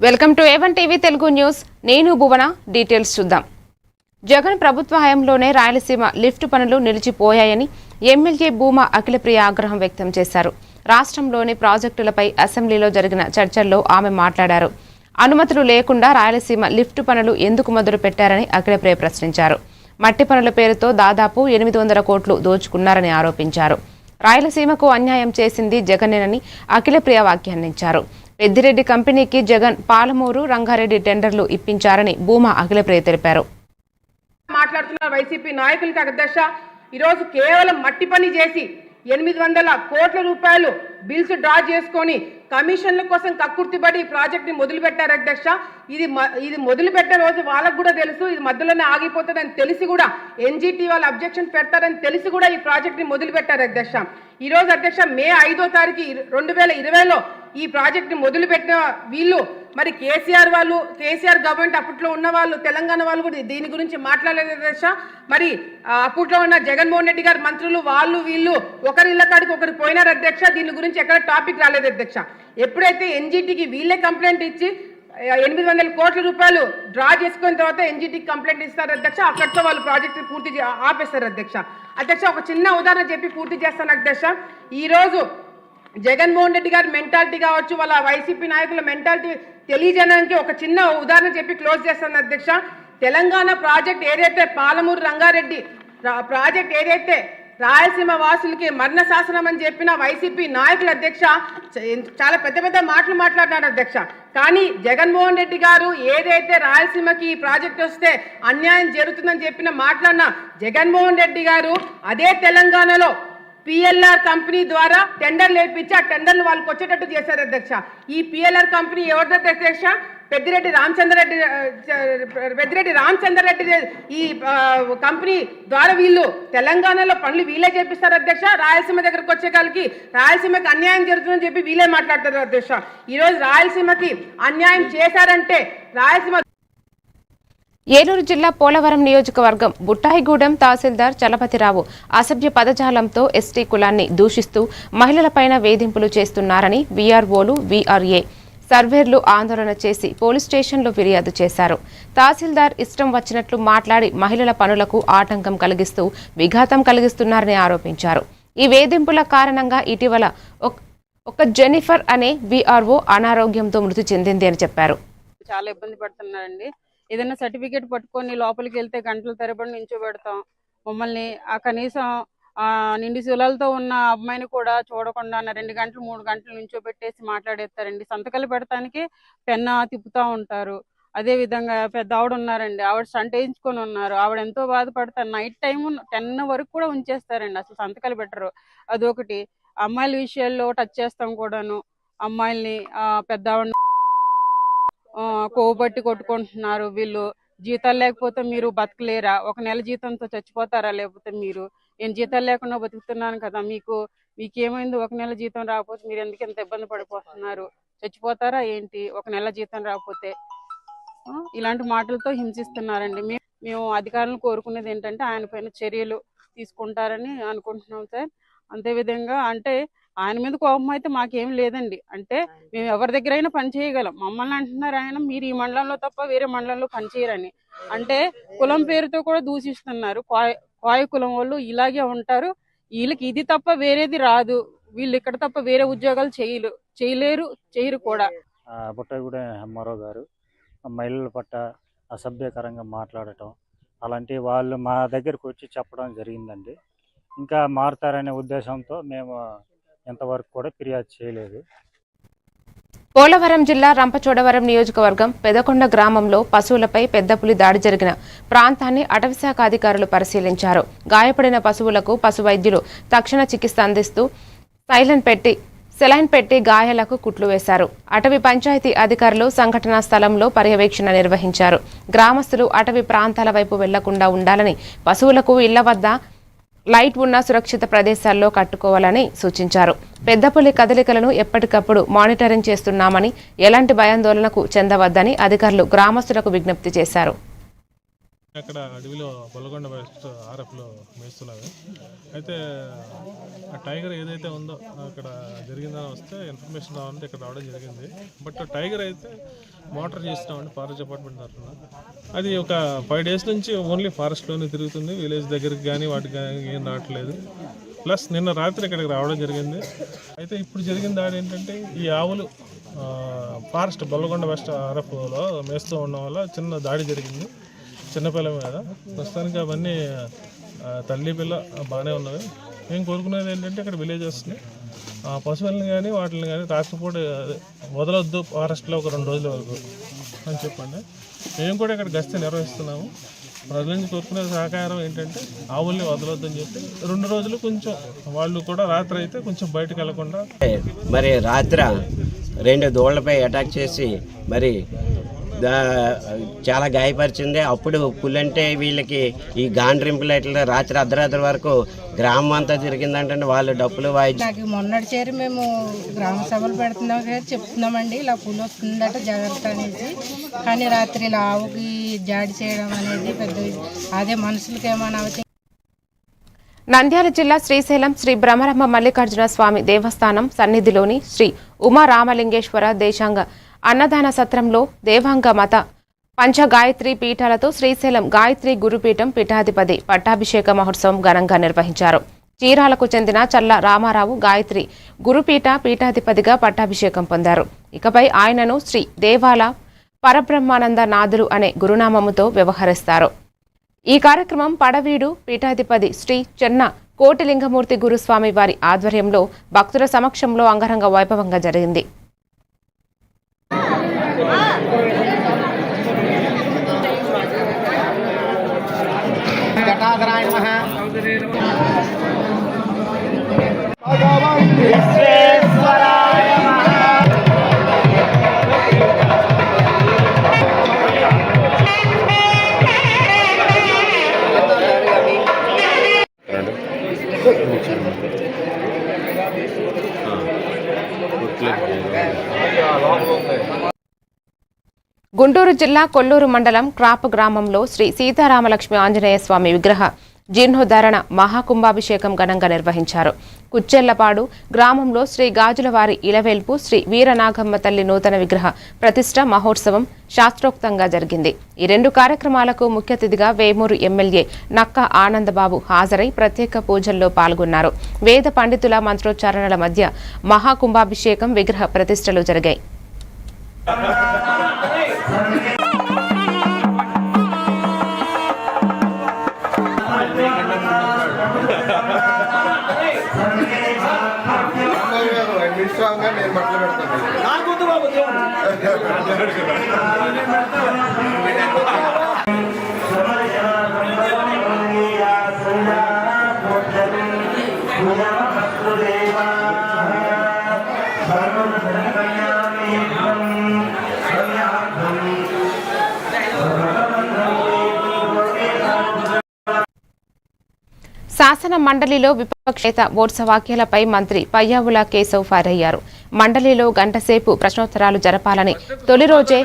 Welcome to A1 TV Telugu news. నేను భువన. Details చూద్దాం. జగన్ ప్రభుత్వ హయాంలోనే రాయలసీమ లిఫ్ట్ పనులు నిలిచిపోయాయని ఎమ్మెల్యే భూమా అఖిలప్రియ ఆగ్రహం వ్యక్తం చేశారు. రాష్ట్రంలోని ప్రాజెక్టులపై అసెంబ్లీలో జరిగిన చర్చల్లో ఆమె మాట్లాడారు. అనుమతులు లేకుండా రాయలసీమ లిఫ్ట్ పనులు ఎందుకు మొదలు పెట్టారని అఖిలప్రియ ప్రశ్నించారు. మట్టి పనుల పేరుతో దాదాపు 800 కోట్లు దోచుకున్నారని ఆరోపించారు. రాయలసీమకు అన్యాయం చేసింది జగనేనని అఖిలప్రియ వ్యాఖ్యానించారు. పెద్దిరెడ్డి కంపెనీకి జగన్ పాలమూరు రంగారెడ్డి టెండర్లు ఇప్పించారని భూమా అఖిలప్రియ తెలిపారు. మాట్లాడుతున్న వైసీపీ నాయకులకి అధ్యక్ష, ఈరోజు కేవలం మట్టి పని చేసి 800 కోట్ల రూపాయలు బిల్స్ డ్రా చేసుకొని కమిషన్ల కోసం కక్కుర్తిబడి ఈ ప్రాజెక్ట్ని మొదలు పెట్టారు అధ్యక్ష. ఇది మొదలు పెట్టే రోజు వాళ్ళకు కూడా తెలుసు, ఇది మధ్యలోనే ఆగిపోతుందని తెలిసి కూడా ఎన్జిటి వాళ్ళు అబ్జెక్షన్ పెడతారని తెలిసి కూడా ఈ ప్రాజెక్ట్ని మొదలు పెట్టారు అధ్యక్ష. ఈరోజు అధ్యక్ష మే 5వ తారీఖు 2020లో ఈ ప్రాజెక్ట్ని మొదలు పెట్టిన వీళ్ళు మరి కేసీఆర్ గవర్నమెంట్ అప్పట్లో ఉన్న వాళ్ళు, తెలంగాణ వాళ్ళు కూడా దీని గురించి మాట్లాడలేదు అధ్యక్ష. మరి అప్పట్లో ఉన్న జగన్మోహన్ రెడ్డి గారి మంత్రులు వాళ్ళు వీళ్ళు ఒకరిళ్ళ కాడికి ఒకరు పోయినారు అధ్యక్ష. దీని గురించి ఎక్కడ టాపిక్ రాలేదు అధ్యక్ష. ఎప్పుడైతే ఎన్జిటికి వీళ్ళే కంప్లైంట్ ఇచ్చి 800 కోట్ల రూపాయలు డ్రా చేసుకున్న తర్వాత ఎన్జిటికి కంప్లైంట్ ఇస్తారు అధ్యక్ష. అక్కడితో వాళ్ళు ప్రాజెక్టు పూర్తి ఆపేస్తారు అధ్యక్ష. ఒక చిన్న ఉదాహరణ చెప్పి పూర్తి చేస్తాను అధ్యక్ష. ఈరోజు జగన్మోహన్ రెడ్డి గారి మెంటాలిటీ కావచ్చు, వాళ్ళ వైసీపీ నాయకుల మెంటాలిటీ తెలియజేయడానికి ఒక చిన్న ఉదాహరణ చెప్పి క్లోజ్ చేస్తాను అధ్యక్ష. తెలంగాణ ప్రాజెక్ట్ ఏదైతే పాలమూరు రంగారెడ్డి ప్రాజెక్ట్ ఏదైతే రాయలసీమ వాసులకి మరణ శాసనం అని చెప్పిన వైసీపీ నాయకుల అధ్యక్ష చాలా పెద్ద మాటలు మాట్లాడినారు అధ్యక్ష. కానీ జగన్మోహన్ రెడ్డి గారు ఏదైతే రాయలసీమకి ఈ ప్రాజెక్ట్ వస్తే అన్యాయం జరుగుతుందని చెప్పిన మాట్లాడిన జగన్మోహన్ రెడ్డి గారు అదే తెలంగాణలో పిఎల్ఆర్ కంపెనీ ద్వారా టెండర్లు వేయించి ఆ టెండర్లు వాళ్ళకి వచ్చేటట్టు చేశారు అధ్యక్ష. ఈ పిఎల్ఆర్ కంపెనీ ఎవరిదో అధ్యక్ష? పెద్దిరెడ్డి రామచంద్రరెడ్డి ఈ కంపెనీ ద్వారా వీళ్ళు తెలంగాణలో పనులు వీళ్ళే చేపిస్తారు అధ్యక్ష. రాయలసీమ దగ్గరకు వచ్చే కాలకి రాయలసీమకి అన్యాయం జరుగుతుందని చెప్పి వీళ్ళే మాట్లాడతారు అధ్యక్ష. ఈరోజు రాయలసీమకి అన్యాయం చేశారంటే రాయలసీమ. ఏలూరు జిల్లా పోలవరం నియోజకవర్గం బుట్టాయిగూడెం తహసీల్దార్ చలపతిరావు అసభ్య పదజాలంతో ఎస్టీ కులాన్ని దూషిస్తూ మహిళలపైన వేధింపులు చేస్తున్నారని వీఆర్ఓలు, వీఆర్ఏ సర్వేర్లు ఆందోళన చేసి పోలీస్ స్టేషన్లో ఫిర్యాదు చేశారు. తహసీల్దార్ ఇష్టం వచ్చినట్లు మాట్లాడి మహిళల పనులకు ఆటంకం కలిగిస్తూ విఘాతం కలిగిస్తున్నారని ఆరోపించారు. ఈ వేధింపుల కారణంగా ఇటీవల ఒక జెనిఫర్ అనే వీఆర్ఓ అనారోగ్యంతో మృతి చెందింది అని చెప్పారు. చాలా ఇబ్బంది పడుతున్నారండి. ఏదైనా సర్టిఫికేట్ పట్టుకొని లోపలికి వెళ్తే గంటల తరబడి నించోబెడతాం. మమ్మల్ని కనీసం నిండి శూలాలతో ఉన్న అమ్మాయిని కూడా చూడకుండా 2 గంటలు 3 గంటలు నించోబెట్టేసి మాట్లాడేస్తారండి. సంతకాలు పెడతానికి పెన్న తిప్పుతూ ఉంటారు. అదే విధంగా పెద్ద ఆవిడ ఉన్నారండి, ఆవిడ స్టంట్ వేయించుకొని ఉన్నారు. ఆవిడ ఎంతో బాధపడతారు. నైట్ టైం 10 వరకు కూడా ఉంచేస్తారండి, అసలు సంతకాలు పెట్టరు. అదొకటి. అమ్మాయిల విషయాల్లో టచ్ చేస్తాం కూడాను. అమ్మాయిల్ని పెద్ద ఆవిడ కోబట్టి కొట్టుకుంటున్నారు. వీళ్ళు జీతాలు లేకపోతే మీరు బతకలేరా? 1 నెల జీతంతో చచ్చిపోతారా? లేకపోతే నేను జీతాలు లేకుండా బతుకుతున్నాను కదా, మీకేమైంది? 1 నెల జీతం రాకపోతే మీరు ఎందుకు ఎంత ఇబ్బంది పడిపోతున్నారు? చచ్చిపోతారా ఏంటి 1 నెల జీతం రాకపోతే? ఇలాంటి మాటలతో హింసిస్తున్నారండి. మేము అధికారులను కోరుకునేది ఏంటంటే ఆయన పైన చర్యలు తీసుకుంటారని అనుకుంటున్నాం సార్. అంతేవిధంగా అంటే ఆయన మీద కోపం అయితే మాకేం లేదండి. అంటే మేము ఎవరి దగ్గర అయినా పని చేయగలం. మమ్మల్ని అంటున్నారు ఆయన, మీరు ఈ మండలంలో తప్ప వేరే మండలంలో పనిచేయరని. అంటే కులం పేరుతో కూడా దూషిస్తున్నారు. కోయ కులం వాళ్ళు ఇలాగే ఉంటారు, వీళ్ళకి ఇది తప్ప వేరేది రాదు, వీళ్ళు ఇక్కడ తప్ప వేరే ఉద్యోగాలు చేయరు కూడా. బుట్టాయిగూడెం ఎంఆర్ఓ గారు మహిళల పట్ల అసభ్యకరంగా మాట్లాడటం అలాంటి వాళ్ళు మా దగ్గరకు వచ్చి చెప్పడం జరిగిందండి. ఇంకా మారుతారనే ఉద్దేశంతో మేము ఎంతవరకు కూడా ఫిర్యాదు చేయలేదు. పోలవరం జిల్లా రంపచోడవరం నియోజకవర్గం పెదకొండ గ్రామంలో పశువులపై పెద్ద పులి దాడి జరిగిన ప్రాంతాన్ని అటవీశాఖ అధికారులు పరిశీలించారు. గాయపడిన పశువులకు పశు వైద్యులు తక్షణ చికిత్స అందిస్తూ సెలైన్ పెట్టి గాయాలకు కుట్లు వేశారు. అటవీ పంచాయతీ అధికారులు సంఘటనా స్థలంలో పర్యవేక్షణ నిర్వహించారు. గ్రామస్తులు అటవీ ప్రాంతాల వైపు వెళ్లకుండా ఉండాలని, పశువులకు ఇళ్ల వద్ద లైట్ ఉన్న సురక్షిత ప్రదేశాల్లో కట్టుకోవాలని సూచించారు. పెద్దపులి కదలికలను ఎప్పటికప్పుడు మానిటరింగ్ చేస్తున్నామని, ఎలాంటి భయాందోళనకు చెందవద్దని అధికారులు గ్రామస్తులకు విజ్ఞప్తి చేశారు. అక్కడ అడవిలో బొల్లగొండ వెస్ట్ ఆర్ఎఫ్లో మేస్తున్నది. అయితే ఆ టైగర్ ఏదైతే ఉందో అక్కడ జరిగిందని వస్తే ఇన్ఫర్మేషన్ రావాలంటే ఇక్కడ రావడం జరిగింది. బట్ టైగర్ అయితే మోటార్ చేస్తున్నామండి ఫారెస్ట్ డిపార్ట్మెంట్ తరఫున. అది ఒక 5 days నుంచి ఓన్లీ ఫారెస్ట్లోనే తిరుగుతుంది, విలేజ్ దగ్గరికి కానీ వాటికి కానీ ఏం రావట్లేదు. ప్లస్ నిన్న రాత్రి ఇక్కడికి రావడం జరిగింది. అయితే ఇప్పుడు జరిగిన దాడి ఏంటంటే ఈ ఆవులు ఫారెస్ట్ బొల్లగొండ వెస్ట్ ఆర్ఎఫ్లో మేస్తూ ఉండడం వల్ల చిన్న దాడి జరిగింది చిన్నపిల్ల మీద. ప్రస్తుతానికి అవన్నీ తల్లి పిల్ల బాగానే ఉన్నది. మేము కోరుకునేది ఏంటంటే ఇక్కడ విలేజెస్ని పశువులను కానీ వాటిని కానీ రాత్రిపూట వదలొద్దు ఫారెస్ట్లో ఒక 2 రోజుల వరకు అని చెప్పండి. మేము కూడా ఇక్కడ గస్తీ నిర్వహిస్తున్నాము. ప్రజల నుంచి కోరుకునే సహకారం ఏంటంటే ఆవుల్ని వదలొద్దని చెప్పి 2 రోజులు కొంచెం వాళ్ళు కూడా రాత్రి అయితే కొంచెం బయటకు వెళ్లకుండా. మరి రాత్రి 2 దూడలపై అటాక్ చేసి మరి చాలా గాయపరిచింది. అప్పుడు పులంటే వీళ్ళకి ఈ గాండ్రింపులు ఇట్లా రాత్రి అర్ధరాత్రి వరకు గ్రామం అంతా తిరిగిందంటే వాళ్ళు డప్పులు నాకు మొన్నటి చేరి మేము గ్రామ సభలు పెడుతున్నాం కదా చెప్తున్నామండి, ఇలా పులి వస్తుందట జాగ్రత్త అనేసి. కానీ రాత్రి ఇలా ఆవుకి జాడి చేయడం అనేది పెద్ద అదే మనుషులకి ఏమైనా అవుతాయి. నంద్యాల జిల్లా శ్రీశైలం శ్రీ బ్రహ్మరమ్మ మల్లికార్జున స్వామి దేవస్థానం సన్నిధిలోని శ్రీ ఉమా రామలింగేశ్వర దేశాంగ అన్నదాన సత్రంలో దేవాంగ మత పంచగాయత్రి పీఠాలతో శ్రీశైలం గాయత్రి గురుపీఠం పీఠాధిపతి పట్టాభిషేక మహోత్సవం ఘనంగా నిర్వహించారు. చీరాలకు చెందిన చల్ల రామారావు గాయత్రి గురుపీఠ పీఠాధిపతిగా పట్టాభిషేకం పొందారు. ఇకపై ఆయనను శ్రీ దేవాల పరబ్రహ్మానంద నాథులు అనే గురునామముతో వ్యవహరిస్తారు. ఈ కార్యక్రమం పడవీడు పీఠాధిపతి శ్రీ చెన్న కోటిలింగమూర్తి గురుస్వామి వారి ఆధ్వర్యంలో భక్తుల సమక్షంలో అంగరంగ వైభవంగా జరిగింది. గుంటూరు జిల్లా కొల్లూరు మండలం క్రాప్ గ్రామంలో శ్రీ సీతారామలక్ష్మి ఆంజనేయ స్వామి విగ్రహ జీర్ణోద్ధరణ మహాకుంభాభిషేకం ఘనంగా నిర్వహించారు. కుచ్చెళ్లపాడు గ్రామంలో శ్రీ గాజులవారి ఇలవేల్పు శ్రీ వీరనాగమ్మ తల్లి నూతన విగ్రహ ప్రతిష్ట మహోత్సవం శాస్త్రోక్తంగా జరిగింది. ఈ 2 కార్యక్రమాలకు ముఖ్య అతిథిగా వేమూరు ఎమ్మెల్యే నక్క ఆనందబాబు హాజరై ప్రత్యేక పూజల్లో పాల్గొన్నారు. వేద పండితుల మంత్రోచ్చారణల మధ్య మహాకుంభాభిషేకం విగ్రహ ప్రతిష్టలు జరిగాయి. శాసన మండలిలో విపక్ష నేత బోట్స వ్యాఖ్యలపై మంత్రి పయ్యావుల కేశవ్ ఫైర్ అయ్యారు. మండలిలో గంటసేపు ప్రశ్నోత్తరాలు జరపాలని తొలి రోజే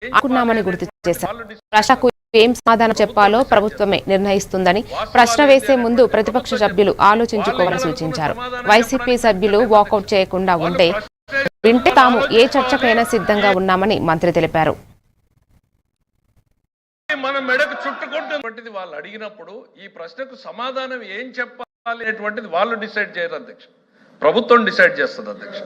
అనుకున్నామని గుర్తు చేశారు. ప్రశ్నకు ఏం సమాధానం చెప్పాలో ప్రభుత్వమే నిర్ణయిస్తుందని, ప్రశ్న వేసే ముందు ప్రతిపక్ష సభ్యులు ఆలోచించుకోవాలని సూచించారు. వైసీపీ సభ్యులు వాకౌట్ చేయకుండా ఉంటే వింటే తాము ఏ చర్చకైనా సిద్ధంగా ఉన్నామని మంత్రి తెలిపారు. మన మెడకు చుట్టుకుంటున్నటువంటిది వాళ్ళు అడిగినప్పుడు ఈ ప్రశ్నకు సమాధానం ఏం చెప్పాలి అనేటువంటిది వాళ్ళు డిసైడ్ చేయరు అధ్యక్ష, ప్రభుత్వం డిసైడ్ చేస్తుంది అధ్యక్ష.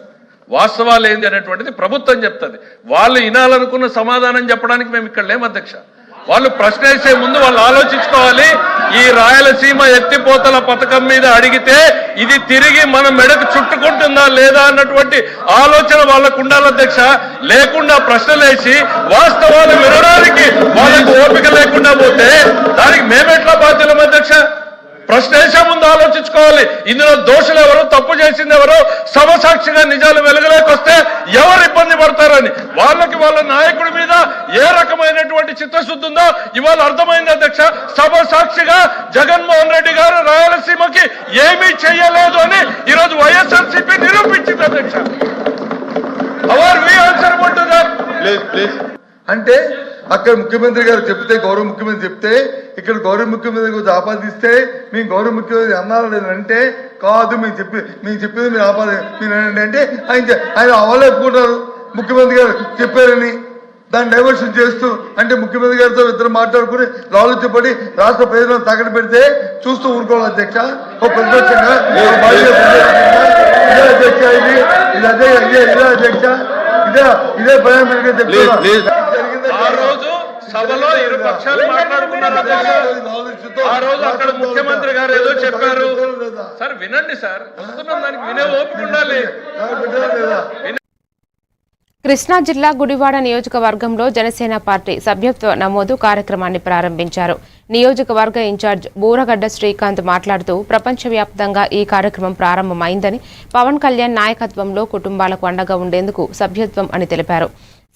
వాస్తవాలు ఏంది అనేటువంటిది ప్రభుత్వం చెప్తుంది. వాళ్ళు వినాలనుకున్న సమాధానం చెప్పడానికి మేము ఇక్కడ లేము అధ్యక్ష. వాళ్ళు ప్రశ్న వేసే ముందు వాళ్ళు ఆలోచించుకోవాలి. ఈ రాయలసీమ ఎత్తిపోతల పథకం మీద అడిగితే ఇది తిరిగి మన మెడకు చుట్టుకుంటుందా లేదా అన్నటువంటి ఆలోచన వాళ్ళకు ఉండాలి అధ్యక్ష. లేకుండా ప్రశ్నలేసి వాస్తవాలు వినడానికి వాళ్ళకు ఓపిక లేకుండా పోతే దానికి మేమెట్లా బాధ్యులం అధ్యక్ష? ప్రశ్న వేసే ముందు ఆలోచించుకోవాలి. ఇందులో దోషులు ఎవరు, తప్పు చేసింది ఎవరు, సభ సాక్షిగా నిజాలు వెలుగులోకొస్తే ఎవరు ఇబ్బంది పడతారని వాళ్ళకి వాళ్ళ నాయకుడి మీద ఏ రకమైనటువంటి చిత్తశుద్ధి ఉందో ఇవాళ అర్థమైంది అధ్యక్ష. సభ సాక్షిగా జగన్మోహన్ రెడ్డి గారు రాయలసీమకి ఏమీ చెయ్యలేదు అని ఈరోజు వైఎస్ఆర్సీపీ నిరూపించింది అధ్యక్ష. అవర్ వి ఆన్సర్ అంటే అక్కడ ముఖ్యమంత్రి గారు చెప్తే, గౌరవ ముఖ్యమంత్రి చెప్తే, ఇక్కడ గౌరవ ముఖ్యమంత్రి గురించి ఆపాదిస్తే మేము గౌరవ ముఖ్యమంత్రి అన్నారా లేదంటే కాదు, మేము చెప్పింది మీరు మీరు అంటే ఆయన అవలే ఒప్పుకుంటారు ముఖ్యమంత్రి గారు చెప్పారని. దాన్ని డైవర్షన్ చేస్తూ అంటే ముఖ్యమంత్రి గారితో ఇద్దరు మాట్లాడుకుని ఆలోచించబడి రాష్ట్ర ప్రజలను తగడ పెడితే చూస్తూ ఊరుకోవాలి అధ్యక్ష. ఒక ప్రతిపక్షంగా ఇదే అధ్యక్ష, ఇదే అధ్యక్ష, ఇదే భయం ఆ రోజు సభలో ఇరు పక్షాలు మాట్లాడుకున్నారు. ఆ రోజు అక్కడ ముఖ్యమంత్రి గారు ఏదో చెప్పారు. సార్ వినండి సార్, వస్తున్నాం, దానికి వినే ఓపిక ఉండాలి. కృష్ణా జిల్లా గుడివాడ నియోజకవర్గంలో జనసేన పార్టీ సభ్యత్వ నమోదు కార్యక్రమాన్ని ప్రారంభించారు. నియోజకవర్గ ఇన్ఛార్జ్ బూరగడ్డ శ్రీకాంత్ మాట్లాడుతూ ప్రపంచవ్యాప్తంగా ఈ కార్యక్రమం ప్రారంభమైందని, పవన్ కళ్యాణ్ నాయకత్వంలో కుటుంబాలకు అండగా ఉండేందుకు సభ్యత్వం అని తెలిపారు.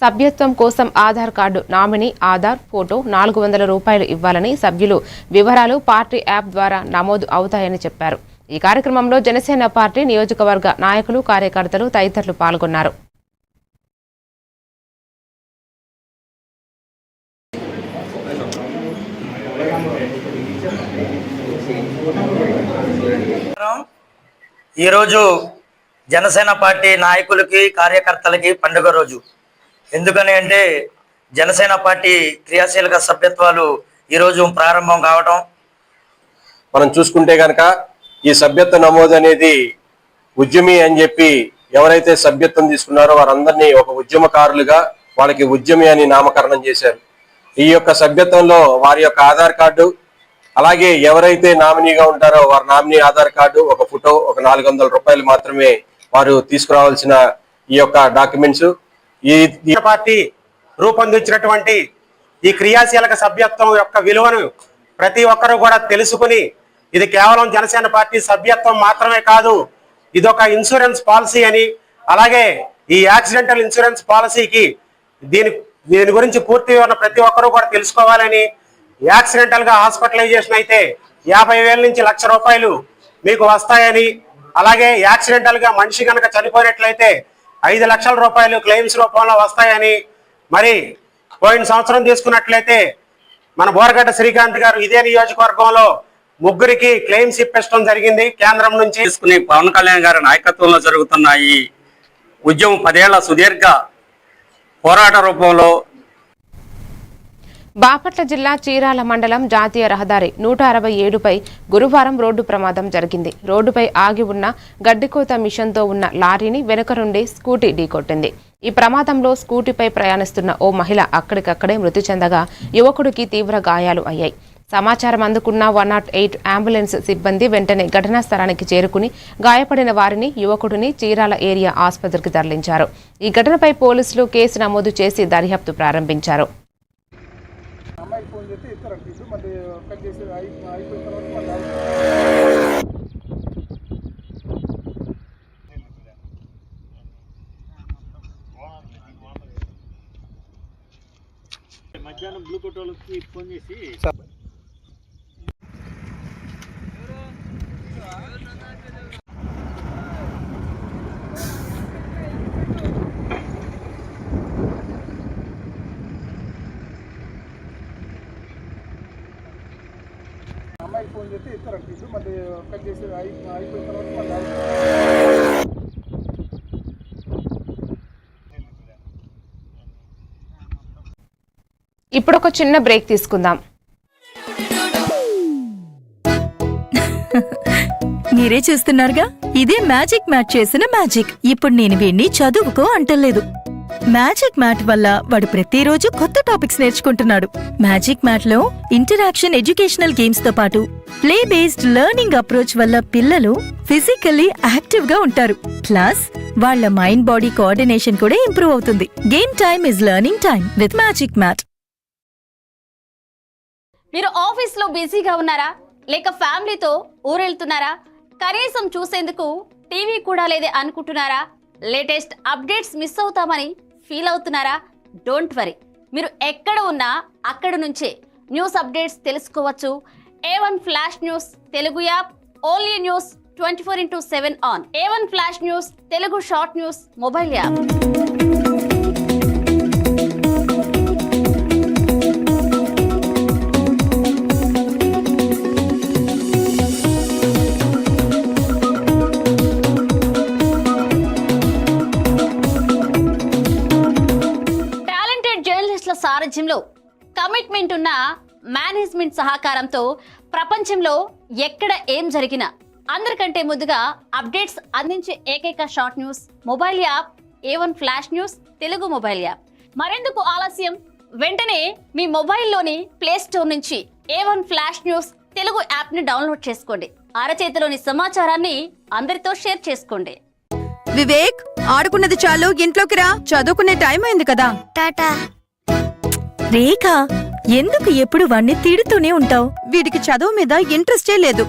సభ్యత్వం కోసం Aadhaar card, nominee Aadhaar photo, 400 రూపాయలు ఇవ్వాలని, సభ్యులు వివరాలు పార్టీ యాప్ ద్వారా నమోదు అవుతాయని చెప్పారు. ఈ కార్యక్రమంలో జనసేన పార్టీ నియోజకవర్గ నాయకులు, కార్యకర్తలు తదితరులు పాల్గొన్నారు. ఈరోజు జనసేన పార్టీ నాయకులకి, కార్యకర్తలకి పండుగ రోజు. ఎందుకని అంటే జనసేన పార్టీ క్రియాశీలక సభ్యత్వాలు ఈరోజు ప్రారంభం కావటం. మనం చూసుకుంటే కనుక ఈ సభ్యత్వ నమోదు అనేది ఉద్యమి అని చెప్పి ఎవరైతే సభ్యత్వం తీసుకున్నారో వారందరినీ ఒక ఉద్యమకారులుగా వాళ్ళకి ఉద్యమి అని నామకరణం చేశారు. ఈ యొక్క సభ్యత్వంలో వారి యొక్క ఆధార్ కార్డు, అలాగే ఎవరైతే నామినీగా ఉంటారో వారి నామినీ ఆధార్ కార్డు, ఒక ఫోటో, ఒక 400 రూపాయలు మాత్రమే వారు తీసుకురావాల్సిన ఈ యొక్క డాక్యుమెంట్స్. ఈ పార్టీ రూపొందించినటువంటి ఈ క్రియాశీలక సభ్యత్వం యొక్క విలువను ప్రతి ఒక్కరూ కూడా తెలుసుకుని, ఇది కేవలం జనసేన పార్టీ సభ్యత్వం మాత్రమే కాదు, ఇదొక ఇన్సూరెన్స్ పాలసీ అని, అలాగే ఈ యాక్సిడెంటల్ ఇన్సూరెన్స్ పాలసీకి దీని గురించి పూర్తి వివరణ ప్రతి ఒక్కరూ కూడా తెలుసుకోవాలని, యాక్సిడెంటల్ గా హాస్పిటలైజేషన్ అయితే 50,000 నుంచి 1,00,000 రూపాయలు మీకు వస్తాయని, అలాగే యాక్సిడెంటల్ గా మనిషి కనుక చనిపోయినట్లయితే 5 లక్షల రూపాయలు క్లెయిమ్స్ రూపంలో వస్తాయని, మరి పోయిన సంవత్సరం తీసుకున్నట్లయితే మన బోరగడ్డ శ్రీకాంత్ గారు ఇదే నియోజకవర్గంలో 3 క్లెయిమ్స్ ఇప్పించడం జరిగింది కేంద్రం నుంచి. తీసుకుని పవన్ కళ్యాణ్ గారి నాయకత్వంలో జరుగుతున్న ఈ ఉద్యమం 10 ఏళ్ల సుదీర్ఘ పోరాట రూపంలో. బాపట్ల జిల్లా చీరాల మండలం జాతీయ రహదారి 167పై గురువారం రోడ్డు ప్రమాదం జరిగింది. రోడ్డుపై ఆగి ఉన్న గడ్డికోత మిషన్తో ఉన్న లారీని వెనుక నుండి స్కూటీ ఢీకొట్టింది. ఈ ప్రమాదంలో స్కూటీపై ప్రయాణిస్తున్న ఓ మహిళ అక్కడికక్కడే మృతి చెందగా యువకుడికి తీవ్ర గాయాలు అయ్యాయి. సమాచారం అందుకున్న 108 అంబులెన్స్ సిబ్బంది వెంటనే ఘటనా స్థలానికి చేరుకుని గాయపడిన వారిని, యువకుడిని చీరాల ఏరియా ఆసుపత్రికి తరలించారు. ఈ ఘటనపై పోలీసులు కేసు నమోదు చేసి దర్యాప్తు ప్రారంభించారు. మధ్యాహ్నం బ్లూ కోట్ వాళ్ళకి ఫోన్ చేసి అమ్మాయికి ఫోన్ చేస్తే ఇస్తారంట, ఇటు మళ్ళీ కట్ చేసి అయిపోయిన తర్వాత మళ్ళీ ఇప్పుడు ఒక చిన్న బ్రేక్ తీసుకుందాం. మీరే చూస్తున్నారుగా, ఇదే మ్యాజిక్ మ్యాట్ చేసిన మ్యాజిక్. ఇప్పుడు నేను వీణ్ణి చదువుకో అంటలేదు. మ్యాజిక్ మ్యాట్ వల్ల వాడు ప్రతిరోజు కొత్త టాపిక్స్ నేర్చుకుంటున్నాడు. మ్యాజిక్ మ్యాట్ లో ఇంటరాక్షన్, ఎడ్యుకేషనల్ గేమ్స్ తో పాటు ప్లే బేస్డ్ లెర్నింగ్ అప్రోచ్ వల్ల పిల్లలు ఫిజికల్లీ యాక్టివ్ గా ఉంటారు. ప్లస్ వాళ్ళ మైండ్ బాడీ కోఆర్డినేషన్ కూడా ఇంప్రూవ్ అవుతుంది. Game time is learning time with magic mat. మీరు ఆఫీస్లో బిజీగా ఉన్నారా, లేక ఫ్యామిలీతో ఊరెళ్తున్నారా, కనీసం చూసేందుకు టీవీ కూడా లేదే అనుకుంటున్నారా, లేటెస్ట్ అప్డేట్స్ మిస్ అవుతామని ఫీల్ అవుతున్నారా? డోంట్ వరీ, మీరు ఎక్కడ ఉన్నా అక్కడ నుంచే న్యూస్ అప్డేట్స్ తెలుసుకోవచ్చు. A1 flash news Telugu app, only news 24/7 on. A1 flash news Telugu short news mobile app. Commitment ఉన్న మేనేజ్మెంట్ సహకారంతో ప్రపంచంలో ఎక్కడ ఏం జరిగినా అందరికంటే ముందుగా అప్డేట్స్ అందించే ఏకైక short news mobile app A1 flash news Telugu mobile app. మరెందుకు ఆలస్యం, వెంటనే మీ మొబైల్లోని ప్లే స్టోర్ నుంచి A1 flash news Telugu app ని డౌన్లోడ్ చేసుకోండి. అరచేతిలోని సమాచారాన్ని అందరితో షేర్ చేసుకోండి. వివేక్, ఆడుకున్నది చాలు, ఇంట్లోకి రా, చదువుకునే టైం అయింది కదా. టాటా. రేఖ, ఎందుకు ఎప్పుడు వాణ్ణి తిడుతూనే ఉంటావు? వీడికి చదువు మీద ఇంట్రెస్టే లేదు.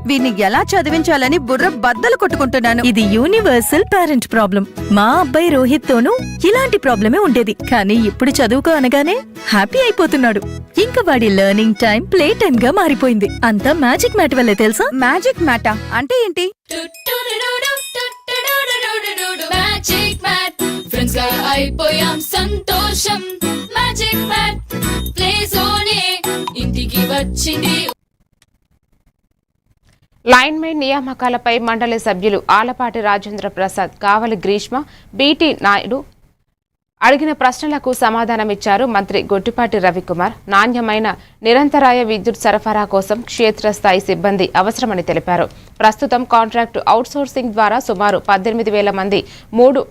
వీడిని ఎలా చదివించాలని బుర్ర బద్దలు కొట్టుకుంటున్నాను. ఇది యూనివర్సల్ పేరెంట్ ప్రాబ్లం. మా అబ్బాయి రోహిత్ తోనూ ఇలాంటి ప్రాబ్లమే ఉండేది, కానీ ఇప్పుడు చదువుకో అనగానే హ్యాపీ అయిపోతున్నాడు. ఇంకా వాడి లెర్నింగ్ టైం ప్లే టైం గా మారిపోయింది. అంతా మ్యాజిక్ మ్యాట్ వల్లే తెలుసా? మ్యాజిక్ మ్యాటా అంటే ఏంటి? మ్యాజిక్ మ్యాట్ ఫ్రెండ్స్ గా అయిపోయాం సంతోషం. మ్యాజిక్ మ్యాట్ ప్లే జోనే ఇంటికి వచ్చింది. లైన్మెన్ నియామకాలపై మండలి సభ్యులు ఆలపాటి రాజేంద్ర ప్రసాద్, కావలి గ్రీష్మ, బీటీ నాయుడు అడిగిన ప్రశ్నలకు సమాధానమిచ్చారు మంత్రి గొట్టిపాటి రవికుమార్. నాణ్యమైన నిరంతరాయ విద్యుత్ సరఫరా కోసం క్షేత్రస్థాయి సిబ్బంది అవసరమని తెలిపారు. ప్రస్తుతం కాంట్రాక్టు అవుట్సోర్సింగ్ ద్వారా సుమారు 18,000 మంది 3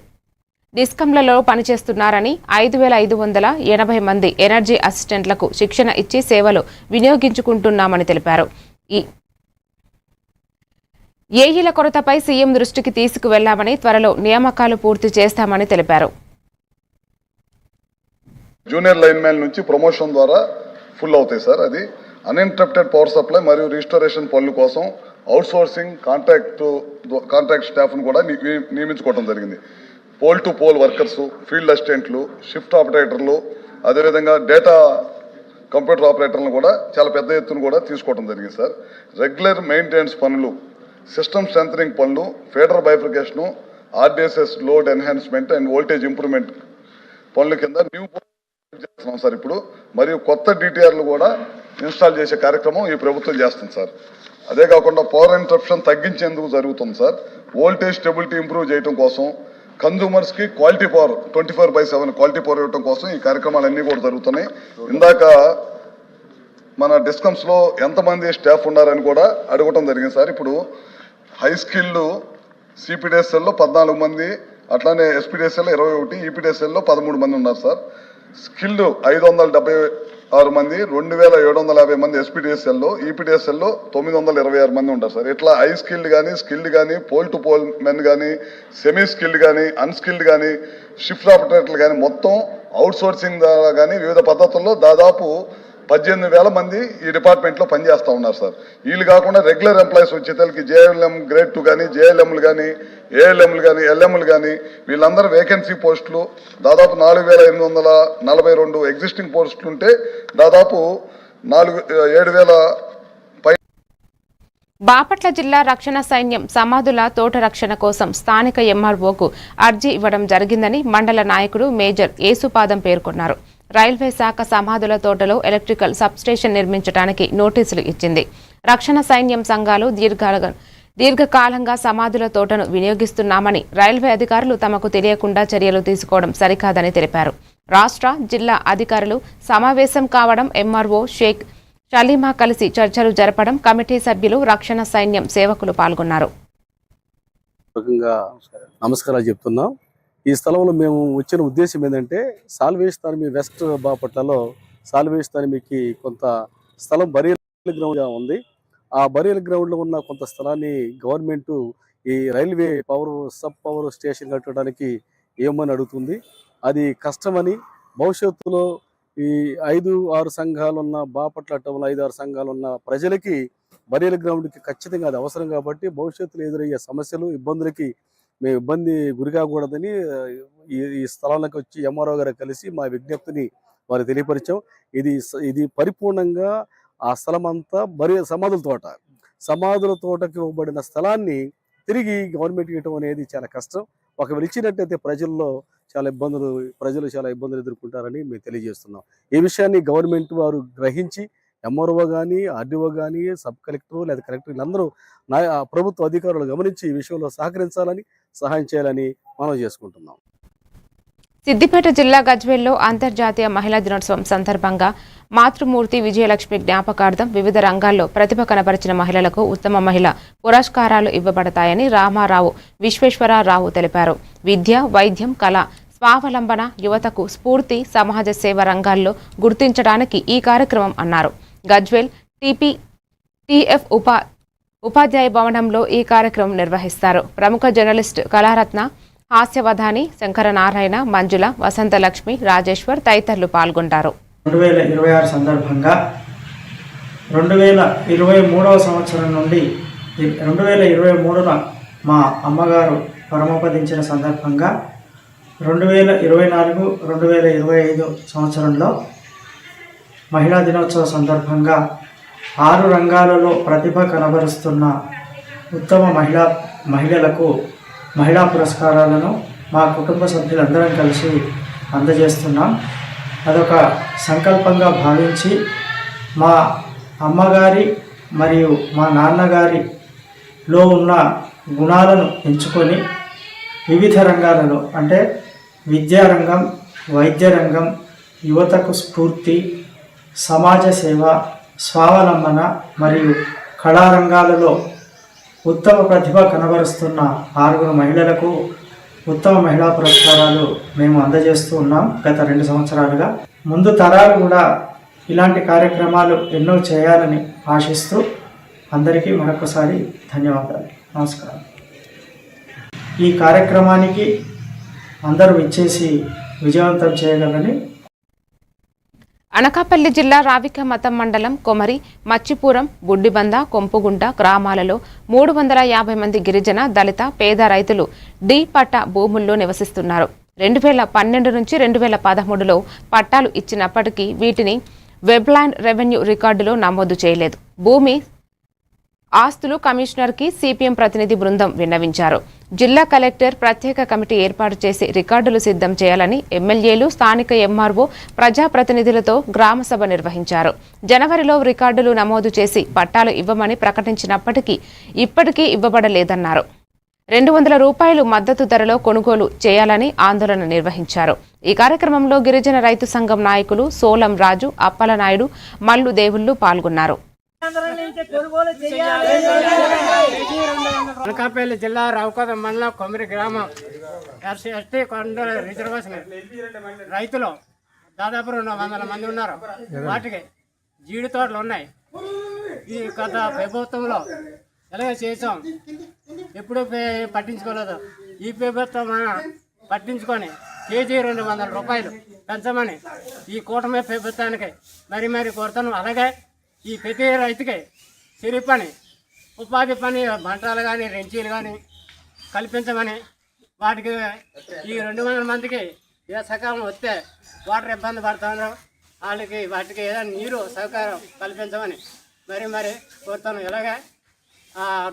డిస్కంలలో పనిచేస్తున్నారని, 5,580 మంది ఎనర్జీ అసిస్టెంట్లకు శిక్షణ ఇచ్చి సేవలు వినియోగించుకుంటున్నామని తెలిపారు. ఏఈల కొరతపై సీఎం దృష్టికి తీసుకువెళ్లామని, త్వరలో నియామకాలు పూర్తి చేస్తామని తెలిపారు. జూనియర్ లైన్ మ్యాన్ నుంచి ప్రమోషన్ ద్వారా ఫుల్ అవుతాయి సార్. అది అన్ఇంటరప్టెడ్ పవర్ సప్లై మరియు రిస్టోరేషన్ పనుల కోసం అవుట్సోర్సింగ్ కాంట్రాక్ట్ స్టాఫ్ను కూడా నియమించుకోవడం జరిగింది. Pole to pole workers, field అసిస్టెంట్లు, షిఫ్ట్ ఆపరేటర్లు, అదేవిధంగా డేటా కంప్యూటర్ ఆపరేటర్లను కూడా చాలా పెద్ద ఎత్తున కూడా తీసుకోవడం జరిగింది సార్. రెగ్యులర్ మెయింటెనెన్స్ పనులు, సిస్టమ్ స్ట్రెంథనింగ్ పనులు, feeder bifurcation, RDSS load enhancement and voltage improvement పనుల కింద న్యూ చేస్తున్నాం సార్ ఇప్పుడు. మరియు కొత్త డిటిఆర్లు కూడా ఇన్స్టాల్ చేసే కార్యక్రమం ఈ ప్రభుత్వం చేస్తుంది సార్. అదే కాకుండా పవర్ ఇంటరప్షన్ తగ్గించేందుకు జరుగుతుంది సార్. వోల్టేజ్ స్టెబిలిటీ ఇంప్రూవ్ చేయడం కోసం, కన్జ్యూమర్స్కి క్వాలిటీ పవర్ 24/7 క్వాలిటీ పవర్ ఇవ్వడం కోసం ఈ కార్యక్రమాలన్నీ కూడా జరుగుతున్నాయి. ఇందాక మన డిస్కమ్స్లో ఎంతమంది స్టాఫ్ ఉన్నారని కూడా అడగటం జరిగింది సార్. ఇప్పుడు హై స్కిల్డ్ సిపిడిఎస్ఎల్లో 14 మంది, అట్లానే ఎస్పీడిఎస్ఎల్లో 21, ఈపీడిఎస్ఎల్లో 13 మంది ఉన్నారు సార్. స్కిల్డ్ 576 మంది, 2,750 మంది ఎస్పీడిఎస్ఎల్లో, ఈపీడిఎస్ఎల్లో 926 మంది ఉంటారు సార్. ఇట్లా హై స్కిల్డ్ కానీ పోల్ టు పోల్ మెన్ కానీ, సెమీ స్కిల్డ్ కానీ, అన్స్కిల్డ్ కానీ, షిఫ్ట్ ఆపరేటర్లు కానీ మొత్తం అవుట్ సోర్సింగ్ ద్వారా కానీ వివిధ పద్ధతుల్లో దాదాపు 18,000 మంది ఈ డిపార్ట్మెంట్లో పనిచేస్తూ ఉన్నారు సార్. వీళ్ళు కాకుండా రెగ్యులర్ ఎంప్లాయీస్ వచ్చేతలకి జేఎల్ఎం గ్రేడ్ 2 కానీ, జేఎల్ఎంలు కానీ, ఏఎల్ఎంలు కానీ, ఎల్ఎంలు కానీ వీళ్ళందరూ వేకెన్సీ పోస్టులు దాదాపు 4,842 ఎగ్జిస్టింగ్ పోస్టులు ఉంటే దాదాపు 7,000 బాపట్ల జిల్లా రక్షణ సైన్యం సమాధుల తోట రక్షణ కోసం స్థానిక ఎంఆర్ఓకు అర్జీ ఇవ్వడం జరిగిందని మండల నాయకుడు మేజర్ ఏసుపాదం పేర్కొన్నారు. రైల్వే శాఖ సమాధుల తోటలో ఎలక్ట్రికల్ సబ్స్టేషన్ నిర్మించడానికి నోటీసులు ఇచ్చింది. రక్షణ సైన్యం సంఘాలు దీర్ఘకాలంగా సమాధుల తోటను వినియోగిస్తున్నామని, రైల్వే అధికారులు తమకు తెలియకుండా చర్యలు తీసుకోవడం సరికాదని తెలిపారు. రాష్ట్ర, జిల్లా అధికారులు సమావేశం కావడం, ఎంఆర్ఓ షేక్ షలీమా కలిసి చర్చలు జరపడం, కమిటీ సభ్యులు, రక్షణ సైన్యం సేవకులు పాల్గొన్నారు. నమస్కారాలు చెప్తున్నాం. ఈ స్థలంలో మేము వచ్చిన ఉద్దేశం ఏంటంటే, సాల్వేజ్ తానిమి వెస్ట్ బాపట్లలో సాల్వేజ్ తానిమికి కొంత స్థలం బరియల్ గ్రౌండ్గా ఉంది. ఆ బరియల్ గ్రౌండ్లో ఉన్న కొంత స్థలాన్ని గవర్నమెంట్ ఈ రైల్వే సబ్ పవర్ స్టేషన్ కట్టడానికి ఏమని అడుగుతుంది. అది కష్టమని, భవిష్యత్తులో ఈ 5-6 సంఘాలు ఉన్న బాపట్ల టౌన్ 5-6 సంఘాలు ఉన్న ప్రజలకి బరియల్ గ్రౌండ్కి ఖచ్చితంగా అది అవసరం కాబట్టి భవిష్యత్తులో ఎదురయ్యే సమస్యలు, ఇబ్బందులకి మేము ఇబ్బంది గురి కాకూడదని ఈ స్థలాలకు వచ్చి ఎంఆర్ఓ గారు కలిసి మా విజ్ఞప్తిని వారు తెలియపరిచాం. ఇది పరిపూర్ణంగా ఆ స్థలం అంతా సమాధుల తోటకి ఇవ్వబడిన స్థలాన్ని తిరిగి గవర్నమెంట్ ఇవ్వడం అనేది చాలా కష్టం. ఒకవేళ ఇచ్చినట్టయితే ప్రజలు చాలా ఇబ్బందులు ఎదుర్కొంటారని మేము తెలియజేస్తున్నాం. ఈ విషయాన్ని గవర్నమెంట్ వారు గ్రహించి ఎంఆర్ఓ కానీ, ఆర్డీఓ కానీ, సబ్ కలెక్టర్ లేదా కలెక్టర్ వీళ్ళందరూ ప్రభుత్వ అధికారులు గమనించి ఈ విషయంలో సహకరించాలని, సహాయం చేయాలని మనం చేసుకుంటున్నాం. సిద్దిపేట జిల్లా గజ్వేల్లో అంతర్జాతీయ మహిళా దినోత్సవం సందర్భంగా మాతృమూర్తి విజయలక్ష్మి జ్ఞాపకార్థం వివిధ రంగాల్లో ప్రతిభ కనబరిచిన మహిళలకు ఉత్తమ మహిళ పురస్కారాలు ఇవ్వబడతాయని రామారావు విశ్వేశ్వరరావు తెలిపారు. విద్య, వైద్యం, కళ, స్వావలంబన, యువతకు స్ఫూర్తి, సమాజ సేవ రంగాల్లో గుర్తించడానికి ఈ కార్యక్రమం అన్నారు. గజ్వేల్ టీఎఫ్ ఉపాధ్యాయ భవనంలో ఈ కార్యక్రమం నిర్వహిస్తారు. ప్రముఖ జర్నలిస్ట్ కళారత్న, హాస్యవధాని శంకరనారాయణ, మంజుల, వసంతలక్ష్మి, రాజేశ్వర్ తదితరులు పాల్గొంటారు. 2026 సందర్భంగా 2023వ సంవత్సరం నుండి 2023న మా అమ్మగారు పరమపదించిన సందర్భంగా 2024-2025 సంవత్సరంలో మహిళా దినోత్సవ సందర్భంగా 6 రంగాలలో ప్రతిభ కనబరుస్తున్న ఉత్తమ మహిళలకు మహిళా పురస్కారాలను మా కుటుంబ సభ్యులందరం కలిసి అందజేస్తున్నాం. అదొక సంకల్పంగా భావించి మా అమ్మగారి మరియు మా నాన్నగారిలో ఉన్న గుణాలను ఎంచుకొని వివిధ రంగాలలో అంటే విద్యారంగం, వైద్య రంగం, యువతకు స్ఫూర్తి, సమాజ సేవ, స్వావలంబన మరియు కళారంగాలలో ఉత్తమ ప్రతిభ కనబరుస్తున్న 6 మహిళలకు ఉత్తమ మహిళా పురస్కారాలు మేము అందజేస్తూ ఉన్నాం గత 2 సంవత్సరాలుగా. ముందు తరాలు కూడా ఇలాంటి కార్యక్రమాలు ఎన్నో చేయాలని ఆశిస్తూ అందరికీ మరొకసారి ధన్యవాదాలు. నమస్కారం. ఈ కార్యక్రమానికి అందరూ ఇచ్చేసి విజయవంతం చేయగలని. అనకాపల్లి జిల్లా రావికమతం మండలం కొమరి, మచ్చిపురం, బుడ్డిబంద, కొంపుగుంట గ్రామాలలో 350 మంది గిరిజన, దళిత, పేద రైతులు డి పట్టా భూముల్లో నివసిస్తున్నారు. 2012 నుంచి 2013లో పట్టాలు ఇచ్చినప్పటికీ వీటిని వెబ్లాండ్ రెవెన్యూ రికార్డులో నమోదు చేయలేదు. భూమి ఆస్తులు కమిషనర్కి సిపిఎం ప్రతినిధి బృందం విన్నవించారు. జిల్లా కలెక్టర్ ప్రత్యేక కమిటీ ఏర్పాటు చేసి రికార్డులు సిద్ధం చేయాలని ఎమ్మెల్యేలు, స్థానిక ఎంఆర్ఓ, ప్రజాప్రతినిధులతో గ్రామసభ నిర్వహించారు. జనవరిలో రికార్డులు నమోదు చేసి పట్టాలు ఇవ్వమని ప్రకటించినప్పటికీ ఇప్పటికీ ఇవ్వబడలేదన్నారు. 200 రూపాయలు మద్దతు ధరలో కొనుగోలు చేయాలని ఆందోళన నిర్వహించారు. ఈ కార్యక్రమంలో గిరిజన రైతు సంఘం నాయకులు సోలం రాజు, అప్పలనాయుడు, మల్లు దేవుళ్లు పాల్గొన్నారు. అనకాపల్లి జిల్లా రావుకదం మండలం కొమరి గ్రామం ఎస్టీ కొండల రిజర్వేషన్ రైతులు దాదాపు 200 మంది ఉన్నారు. వాటికి జీడి తోటలు ఉన్నాయి. ఈ గత ప్రభుత్వంలో ఎలాగ చేసాం, ఎప్పుడు పట్టించుకోలేదు. ఈ ప్రభుత్వం పట్టించుకొని కేజీ 200 రూపాయలు పెంచమని ఈ కూటమి ప్రభుత్వానికి మరి కోరుతాను. అలాగే ఈ ప్రతి రైతుకి సిరి పని, ఉపాధి పని, మంటలు కానీ, రెంచీలు కానీ కల్పించమని, వాటికి ఈ 200 మందికి ఏ సకాలం వస్తే వాటర్ ఇబ్బంది పడుతున్నారు వాళ్ళకి వాటికి ఏదైనా నీరు సౌకర్యం కల్పించమని మరి కోరుతాను. ఇలాగే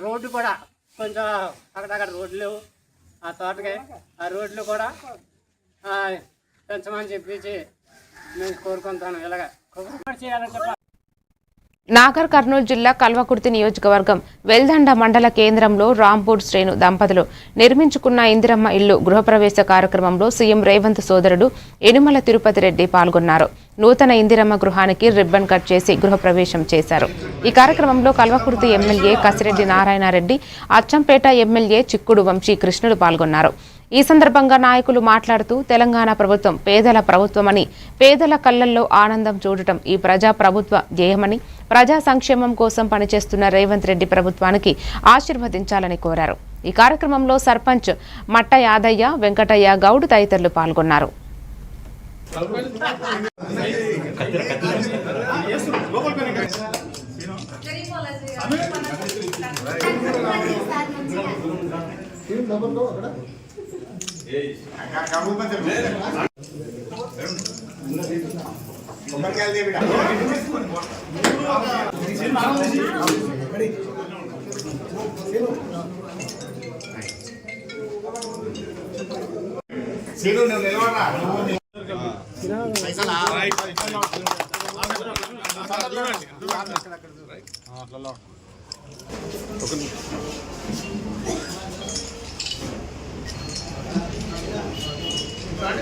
రోడ్డు కూడా కొంచెం అక్కడక్కడ రోడ్లు ఆ తోటకి ఆ రోడ్లు కూడా పెంచమని చెప్పేసి నేను కోరుకుంటాను. ఇలాగ చేయాలని చెప్పాలి. నాగర్ కర్నూలు జిల్లా కల్వకుర్తి నియోజకవర్గం వెల్దండ మండల కేంద్రంలో రాంపూర్ శ్రేణు దంపతులు నిర్మించుకున్న ఇందిరమ్మ ఇల్లు గృహప్రవేశ కార్యక్రమంలో సీఎం రేవంత్ సోదరుడు యనుమల తిరుపతి రెడ్డి పాల్గొన్నారు. నూతన ఇందిరమ్మ గృహానికి రిబ్బన్ కట్ చేసి గృహప్రవేశం చేశారు. ఈ కార్యక్రమంలో కల్వకుర్తి ఎమ్మెల్యే కసిరెడ్డి నారాయణరెడ్డి, అచ్చంపేట ఎమ్మెల్యే చిక్కుడు వంశీ కృష్ణుడు పాల్గొన్నారు. ఈ సందర్భంగా నాయకులు మాట్లాడుతూ తెలంగాణ ప్రభుత్వం పేదల ప్రభుత్వమని, పేదల కళ్లల్లో ఆనందం చూడటం ఈ ప్రజా ప్రభుత్వ ధ్యేయమని, ప్రజా సంక్షేమం కోసం పనిచేస్తున్న రేవంత్ రెడ్డి ప్రభుత్వానికి ఆశీర్వదించాలని కోరారు. ఈ కార్యక్రమంలో సర్పంచ్ మట్ట యాదయ్య, వెంకటయ్య గౌడ్ తదితరులు పాల్గొన్నారు.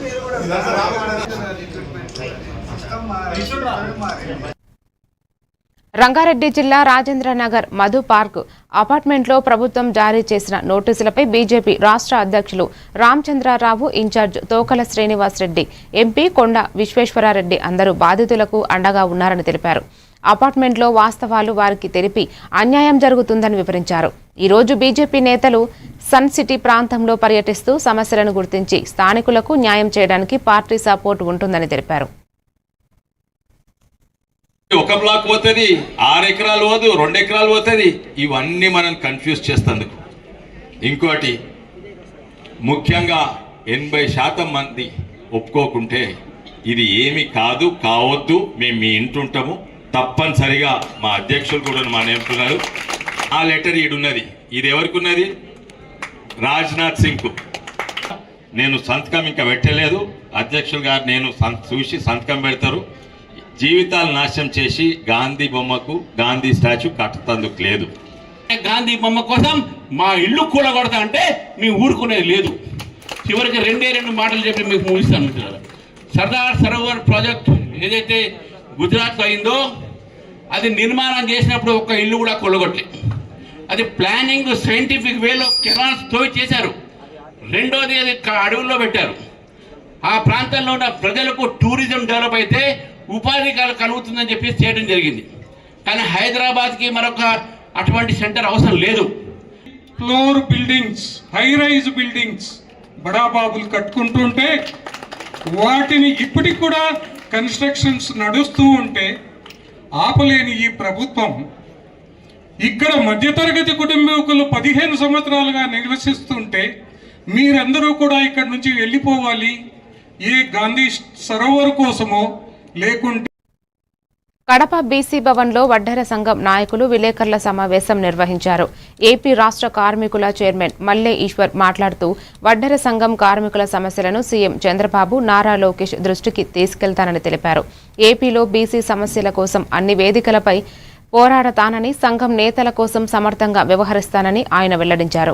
మీరు కూడా రంగారెడ్డి జిల్లా రాజేంద్రనగర్ మధు పార్క్ అపార్ట్మెంట్లో ప్రభుత్వం జారీ చేసిన నోటీసులపై బీజేపీ రాష్ట్ర అధ్యక్షులు రామచంద్రారావు, ఇన్ఛార్జ్ తోకల శ్రీనివాసరెడ్డి, ఎంపీ కొండ విశ్వేశ్వరారెడ్డి అందరూ బాధితులకు అండగా ఉన్నారని తెలిపారు. అపార్ట్మెంట్లో వాస్తవాలు వారికి తెలిపి అన్యాయం జరుగుతుందని వివరించారు. ఈ రోజు బీజేపీ నేతలు సన్ సిటీ ప్రాంతంలో పర్యటిస్తూ సమస్యలను గుర్తించి స్థానికులకు న్యాయం చేయడానికి పార్టీ సపోర్ట్ ఉంటుందని తెలిపారు. 1 బ్లాక్ పోతుంది, 6 ఎకరాలు పోదు, 2 ఎకరాలు పోతుంది. ఇవన్నీ మనం కన్ఫ్యూజ్ చేస్తందుకు. ఇంకోటి ముఖ్యంగా 80% మంది ఒప్పుకోకుంటే ఇది ఏమి కాదు, కావద్దు, మేము మీ ఇంటుంటాము, తప్పనిసరిగా మా అధ్యక్షులు కూడా మానేస్తున్నారు. ఆ లెటర్ ఈడున్నది. ఇది ఎవరికి ఉన్నది? రాజ్నాథ్ సింగ్కు. నేను సంతకం ఇంకా పెట్టలేదు. అధ్యక్షులు గారు నేను చూసి సంతకం పెడతారు. జీవితాలు నాశనం చేసి గాంధీ బొమ్మకు గాంధీ స్టాచ్యూ కట్టుతందుకు లేదు. గాంధీ బొమ్మ కోసం మా ఇల్లు కూలగొడతా అంటే మీ ఊరుకునేది లేదు. చివరికి 2 మాటలు చెప్పి మీకు ముగిస్తాను మిత్రులారా. సర్దార్ సరోవర్ ప్రాజెక్ట్ ఏదైతే గుజరాత్లో అయిందో అది నిర్మాణం చేసినప్పుడు ఒక ఇల్లు కూడా కొల్లగొట్టే. అది ప్లానింగ్ సైంటిఫిక్ వేలో కెనాల్స్ తోవి చేశారు. రెండోది అది అడవుల్లో పెట్టారు. ఆ ప్రాంతంలో ఉన్న ప్రజలకు టూరిజం డెవలప్ అయితే ఉపాధి కలుగుతుందని చెప్పి చేయడం జరిగింది. కానీ హైదరాబాద్కి మరొక అటువంటి సెంటర్ అవసరం లేదు. Floor buildings, high rise buildings బడాబాబులు కట్టుకుంటుంటే వాటిని ఇప్పటికి కూడా కన్స్ట్రక్షన్స్ నడుస్తూ ఉంటే ఆపలేని ఈ ప్రభుత్వం ఇక్కడ మధ్యతరగతి కుటుంబీకులు 15 సంవత్సరాలుగా నివసిస్తుంటే మీరందరూ కూడా ఇక్కడ నుంచి వెళ్ళిపోవాలి, ఏ గాంధీ సరోవర్ కోసమో లేకుంటే. కడప బీసీ భవన్లో వడ్డెర సంఘం నాయకులు విలేకరుల సమావేశం నిర్వహించారు. ఏపీ రాష్ట్ర కార్మికుల చైర్మన్ మల్లె ఈశ్వర్ మాట్లాడుతూ వడ్డెర సంఘం కార్మికుల సమస్యలను సీఎం చంద్రబాబు, నారా లోకేష్ దృష్టికి తీసుకెళ్తానని తెలిపారు. ఏపీలో బీసీ సమస్యల కోసం అన్ని వేదికలపై పోరాడతానని, సంఘం నేతల కోసం సమర్థంగా వ్యవహరిస్తానని ఆయన వెల్లడించారు.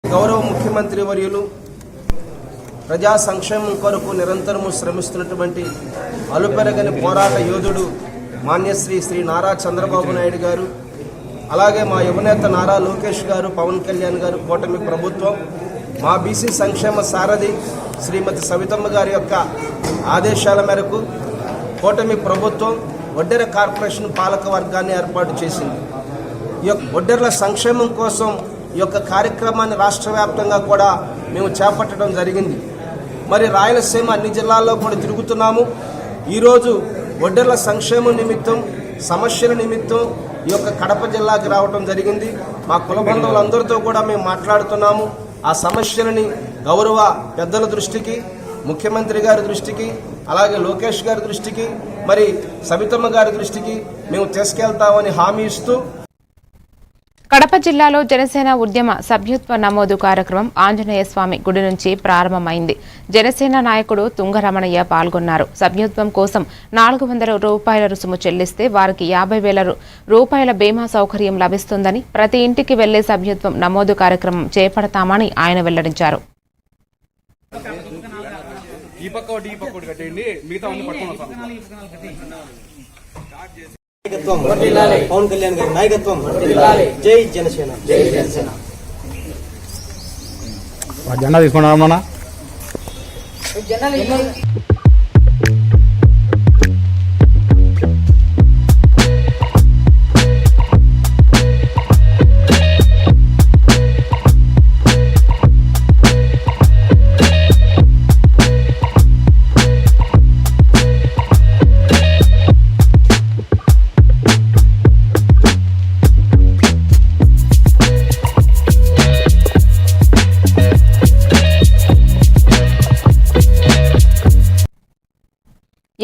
గౌరవ ముఖ్యమంత్రి వర్యులు ప్రజా సంక్షేమం కొరకు నిరంతరము శ్రమిస్తున్నటువంటి అలుపెరగని పోరాట యోధుడు మాన్యశ్రీ శ్రీ నారా చంద్రబాబు నాయుడు గారు, అలాగే మా యువనేత నారా లోకేష్ గారు, పవన్ కళ్యాణ్ గారు, కూటమి ప్రభుత్వం, మా బీసీ సంక్షేమ సారథి శ్రీమతి సవితమ్మ గారి యొక్క ఆదేశాల మేరకు కూటమి ప్రభుత్వం వడ్డెర కార్పొరేషన్ పాలక వర్గాన్ని ఏర్పాటు చేసింది. ఈ యొక్క వడ్డెర్ల సంక్షేమం కోసం ఈ యొక్క కార్యక్రమాన్ని రాష్ట్ర వ్యాప్తంగా కూడా మేము చేపట్టడం జరిగింది. మరి రాయలసీమ అన్ని జిల్లాల్లో కూడా తిరుగుతున్నాము. ఈరోజు వడ్డెర్ల సంక్షేమం నిమిత్తం, సమస్యల నిమిత్తం ఈ యొక్క కడప జిల్లాకి రావడం జరిగింది. మా కుల బంధువులందరితో కూడా మేము మాట్లాడుతున్నాము. ఆ సమస్యలని గౌరవ పెద్దల దృష్టికి, ముఖ్యమంత్రి గారి దృష్టికి, అలాగే లోకేష్ గారి దృష్టికి, మరి సవితమ్మ గారి దృష్టికి మేము తీసుకెళ్తామని హామీ ఇస్తూ కడప జిల్లాలో జనసేన ఉద్యమ సభ్యత్వ నమోదు కార్యక్రమం ఆంజనేయ స్వామి గుడి నుంచి ప్రారంభమైంది. జనసేన నాయకుడు తుంగరమణయ్య పాల్గొన్నారు. సభ్యత్వం కోసం 400 రూపాయల రుసుము చెల్లిస్తే వారికి 50,000 రూపాయల బీమా సౌకర్యం లభిస్తుందని, ప్రతి ఇంటికి వెళ్లే సభ్యత్వం నమోదు కార్యక్రమం చేపడతామని ఆయన వెల్లడించారు. పవన్ కళ్యాణ్ గారి నాయకత్వం, జై జనసేన, జై జనసేన. జెండా తీసుకున్నామన్నా.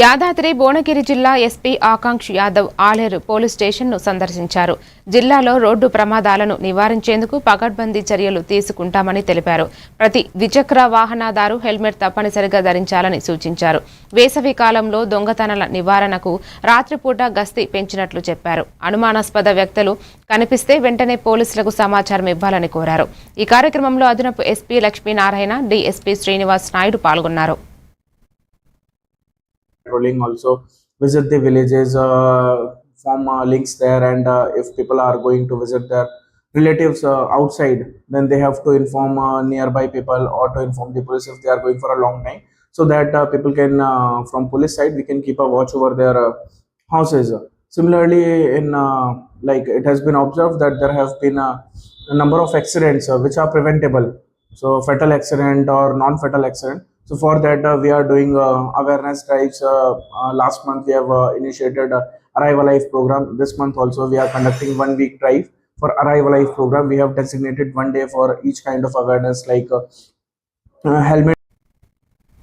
యాదాద్రి భువనగిరి జిల్లా ఎస్పీ ఆకాంక్ష్ యాదవ్ ఆలేరు పోలీస్ స్టేషన్ను సందర్శించారు. జిల్లాలో రోడ్డు ప్రమాదాలను నివారించేందుకు పకడ్బందీ చర్యలు తీసుకుంటామని తెలిపారు. ప్రతి ద్విచక్ర వాహనదారు హెల్మెట్ తప్పనిసరిగా ధరించాలని సూచించారు. వేసవి కాలంలో దొంగతనాల నివారణకు రాత్రిపూట గస్తీ పెంచినట్లు చెప్పారు. అనుమానాస్పద వ్యక్తులు కనిపిస్తే వెంటనే పోలీసులకు సమాచారం ఇవ్వాలని కోరారు. ఈ కార్యక్రమంలో అదనపు ఎస్పీ లక్ష్మీనారాయణ, డీఎస్పీ శ్రీనివాస్ నాయుడు పాల్గొన్నారు. Also visit the villages, form links there, and if people are going to visit their relatives outside, then they have to inform nearby people or to inform the police if they are going for a long time, so that people can from police side we can keep a watch over their houses. Similarly, in like it has been observed that there have been a number of accidents which are preventable, so fatal accident or non-fatal accident. So for that we are doing awareness drives. Last month we have initiated Arrive Alive program. This month also we are conducting 1 week drive for Arrive Alive program. We have designated 1 day for each kind of awareness like helmet.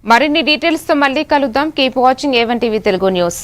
మరిన్ని details తో మళ్ళీ కలుద్దాం. Keep watching A1 TV Telugu news.